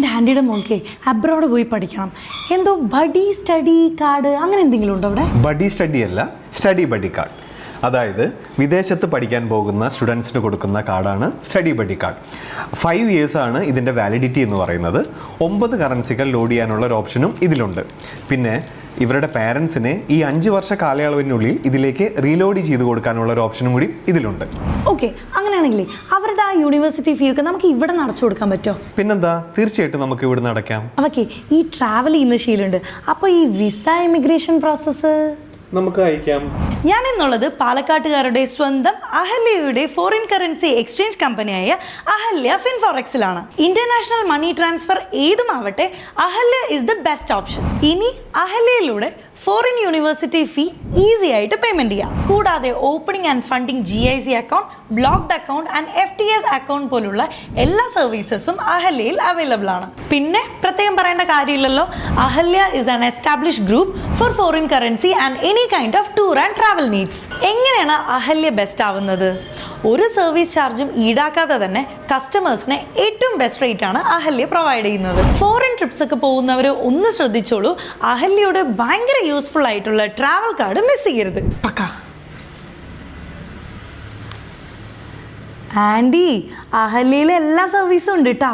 എൻ്റെ ആൻറ്റിയുടെ മോൾക്ക് അബ്രോഡ് പോയി പഠിക്കണം. എന്തോ ബഡി സ്റ്റഡി കാർഡ് അങ്ങനെ എന്തെങ്കിലും ഉണ്ടോ അവിടെ? ബഡി സ്റ്റഡി അല്ല, സ്റ്റഡി ബഡി കാർഡ്. അതായത് വിദേശത്ത് പഠിക്കാൻ പോകുന്ന സ്റ്റുഡൻസിന് കൊടുക്കുന്ന കാർഡാണ് സ്റ്റഡി ബഡി കാർഡ്. 5 years ആണ് ഇതിൻ്റെ വാലിഡിറ്റി എന്ന് പറയുന്നത്. 9 കറൻസികൾ ലോഡ് ചെയ്യാനുള്ള ഒരു ഓപ്ഷനും ഇതിലുണ്ട്. പിന്നെ ഇവരുടെ പാരൻസിനെ ഈ 5 വർഷ കാലയളവിനുള്ളിൽ ഇതിലേക്ക് റീലോഡ് ചെയ്ത് കൊടുക്കാനുള്ള ഒരു ഓപ്ഷനും കൂടി ഇതിലുണ്ട്. ഓക്കെ, അങ്ങനെയാണെങ്കിലേ അവരുടെ ആ യൂണിവേഴ്സിറ്റി ഫീ ഒക്കെ നമുക്ക് ഇവിടെ അടച്ചു കൊടുക്കാൻ പറ്റുമോ? പിന്നെന്താ, തീർച്ചയായിട്ടും നമുക്ക് ഇവിടെ അടയ്ക്കാം. അവക്കെ ഈ ട്രാവൽ ചെയ്യുന്ന ശീലമുണ്ട്, അപ്പോൾ ഈ വിസ ഇമിഗ്രേഷൻ പ്രോസസ്സ് നമുക്ക് അയക്കാം. ഞാൻ എന്നുള്ളത് പാലക്കാട്ടുകാരുടെ സ്വന്തം അഹല്യയുടെ ഫോറിൻ കറൻസി എക്സ്ചേഞ്ച് കമ്പനിയായ അഹല്യ ഫിൻഫോറെക്സിലാണ്. ഇന്റർനാഷണൽ മണി ട്രാൻസ്ഫർ ഏതുമാവട്ടെ, Ahalya is the best option. ഇനി അഹല്യയിലൂടെ ഫോറിൻ യൂണിവേഴ്സിറ്റി ഫീ ഈസി ആയിട്ട് പേയ്മെന്റ് ചെയ്യാം. കൂടാതെ opening and funding GIC account, blocked account and FTS account പോലുള്ള എല്ലാ സർവീസസും അഹല്യയിൽ അവൈലബിൾ ആണ്. പിന്നെ പ്രത്യേകം പറയേണ്ട കാര്യമില്ലല്ലോ, Ahalya is an established group for foreign currency and any kind of tour and travel needs. എങ്ങനെയാണ് അഹല്യ ബെസ്റ്റ് ആവുന്നത്? ഒരു സർവീസ് ചാർജും ഈടാക്കാതെ തന്നെ കസ്റ്റമേഴ്സിന് ഏറ്റവും ബെസ്റ്റ് റേറ്റ് ആണ് അഹല്യ പ്രൊവൈഡ് ചെയ്യുന്നത്. ഫോറിൻ ട്രിപ്സ് ഒക്കെ പോകുന്നവർ ഒന്ന് ശ്രദ്ധിച്ചോളൂ, അഹല്യയുടെ ഭയങ്കര യൂസ്ഫുൾ ആയിട്ടുള്ള ട്രാവൽ കാർഡ് മിസ് ചെയ്യരുത്. പക്കാ ആൻറ്റി, അഹല്യയിൽ എല്ലാ സർവീസും ഉണ്ട് കേട്ടോ.